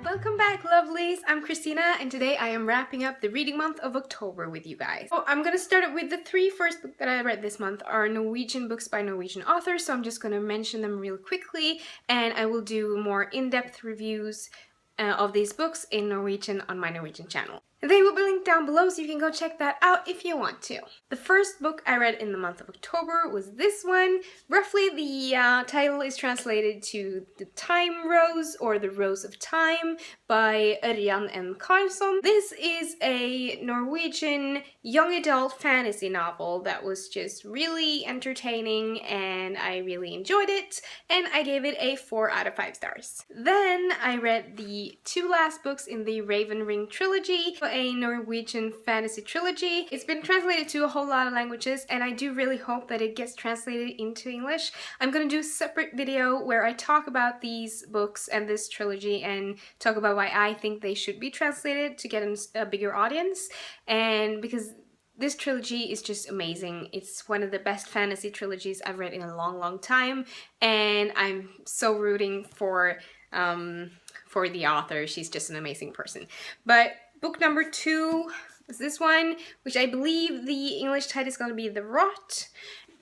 Welcome back, lovelies! I'm Christina, and today I am wrapping up the reading month of October with you guys. So I'm gonna start it with the three first books that I read this month are Norwegian books by Norwegian authors, so I'm just gonna mention them real quickly, and I will do more in-depth reviews of these books in Norwegian on my Norwegian channel. They will be linked down below so you can go check that out if you want to. The first book I read in the month of October was this one. Roughly the title is translated to The Time Rose or The Rose of Time by Ørjan and Karlsson. This is a Norwegian young adult fantasy novel that was just really entertaining and I really enjoyed it, and I gave it a 4 out of 5 stars. Then I read the two last books in the Raven Ring trilogy, a Norwegian fantasy trilogy. It's been translated to a whole lot of languages and I do really hope that it gets translated into English. I'm gonna do a separate video where I talk about these books and this trilogy and talk about why I think they should be translated to get a bigger audience, and because this trilogy is just amazing. It's one of the best fantasy trilogies I've read in a long time, and I'm so rooting for the author. She's just an amazing person. But book number 2 is this one, which I believe the English title is going to be The Rot.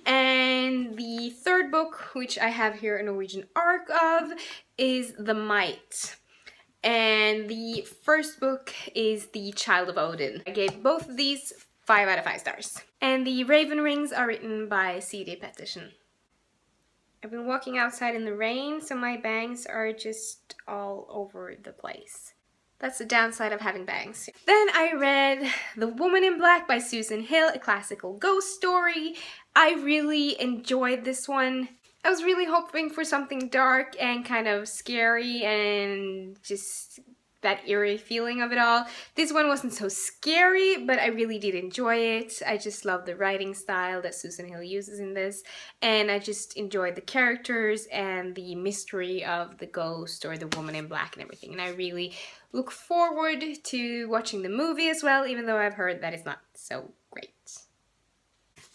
And the third book, which I have here a Norwegian arc of, is The Might. And the first book is The Child of Odin. I gave both of these 5 out of 5 stars. And the Raven Rings are written by C.D. Pettersen. I've been walking outside in the rain, so my bangs are just all over the place. That's the downside of having bangs. Then I read The Woman in Black by Susan Hill, a classical ghost story. I really enjoyed this one. I was really hoping for something dark and kind of scary and just that eerie feeling of it all. This one wasn't so scary, but I really did enjoy it. I just love the writing style that Susan Hill uses in this, and I just enjoyed the characters and the mystery of the ghost or the woman in black and everything, and I really look forward to watching the movie as well, even though I've heard that it's not so great.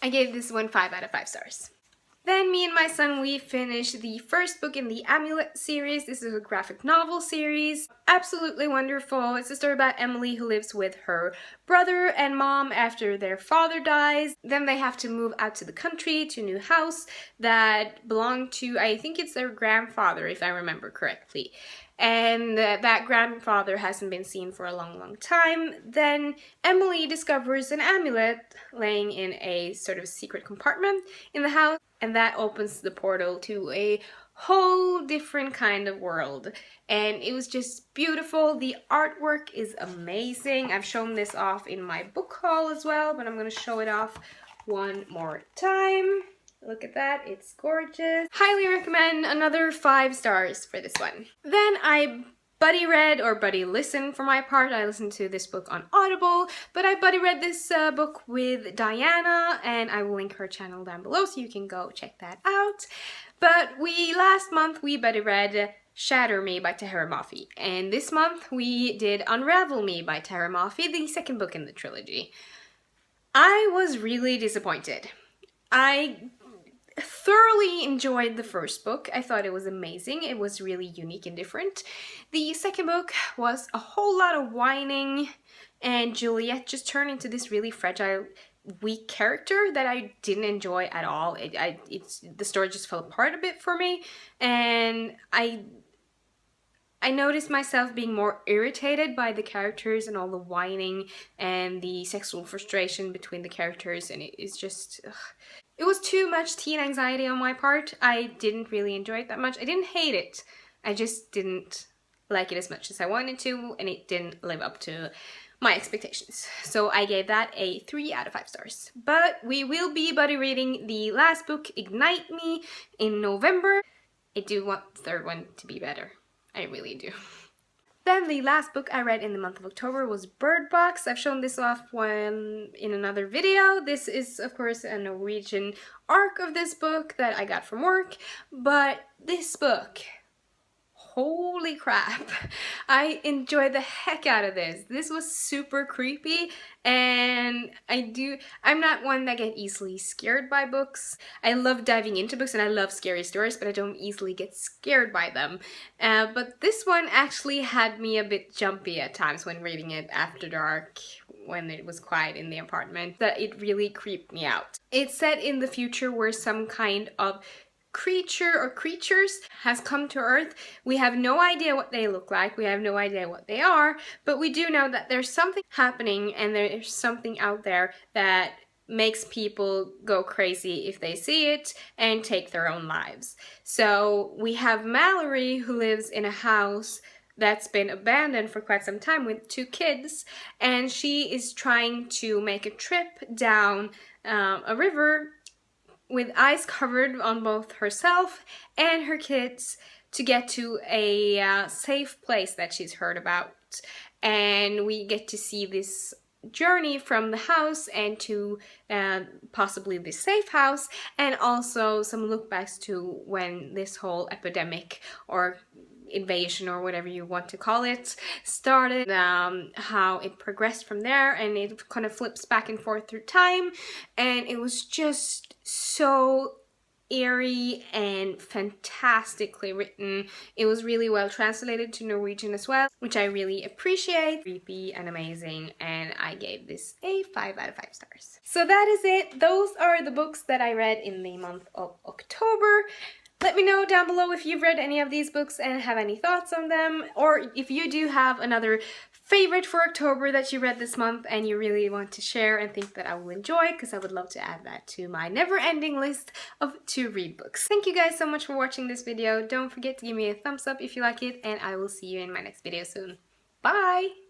I gave this one 5 out of 5 stars. Then me and my son, we finished the first book in the Amulet series. This is a graphic novel series. Absolutely wonderful. It's a story about Emily who lives with her brother and mom after their father dies. Then they have to move out to the country to a new house that belonged to, I think it's their grandfather if I remember correctly. And that grandfather hasn't been seen for a long time. Then Emily discovers an amulet laying in a sort of secret compartment in the house, and that opens the portal to a whole different kind of world. And it was just beautiful. The artwork is amazing. I've shown this off in my book haul as well, but I'm going to show it off one more time. Look at that, it's gorgeous. Highly recommend, another 5 stars for this one. Then I buddy read, or buddy listened for my part. I listened to this book on Audible, but I buddy read this book with Diana, and I will link her channel down below so you can go check that out. But last month we buddy read Shatter Me by Tahereh Mafi, and this month we did Unravel Me by Tahereh Mafi, the second book in the trilogy. I was really disappointed. I thoroughly enjoyed the first book. I thought it was amazing. It was really unique and different. The second book was a whole lot of whining, and Juliet just turned into this really fragile, weak character that I didn't enjoy at all. The story just fell apart a bit for me, and I noticed myself being more irritated by the characters and all the whining and the sexual frustration between the characters, and it's just... It was too much teen anxiety on my part. I didn't really enjoy it that much. I didn't hate it. I just didn't like it as much as I wanted to, and it didn't live up to my expectations. So I gave that a 3 out of 5 stars. But we will be buddy reading the last book, Ignite Me, in November. I do want the third one to be better. I really do. Then the last book I read in the month of October was Bird Box. I've shown this off in another video. This is, of course, a Norwegian arc of this book that I got from work. But this book, holy crap, I enjoyed the heck out of this. This was super creepy, and I'm not one that get easily scared by books. I love diving into books and I love scary stories, but I don't easily get scared by them. But this one actually had me a bit jumpy at times when reading it after dark, when it was quiet in the apartment, that it really creeped me out. It's set in the future where some kind of creature or creatures has come to Earth. We have no idea what they look like, we have no idea what they are, but we do know that there's something happening and there's something out there that makes people go crazy if they see it and take their own lives. So we have Mallory, who lives in a house that's been abandoned for quite some time with 2 kids, and she is trying to make a trip down a river with ice covered on both herself and her kids to get to a safe place that she's heard about. And we get to see this journey from the house and to possibly the safe house, and also some lookbacks to when this whole epidemic or invasion or whatever you want to call it started, how it progressed from there, and it kind of flips back and forth through time, and it was just so eerie and fantastically written. It was really well translated to Norwegian as well, which I really appreciate. Creepy and amazing, and I gave this a 5 out of 5 stars. So that is it. Those are the books that I read in the month of October. Let me know down below if you've read any of these books and have any thoughts on them, or if you do have another favorite for October that you read this month and you really want to share and think that I will enjoy, because I would love to add that to my never-ending list of to-read books. Thank you guys so much for watching this video. Don't forget to give me a thumbs up if you like it, and I will see you in my next video soon. Bye!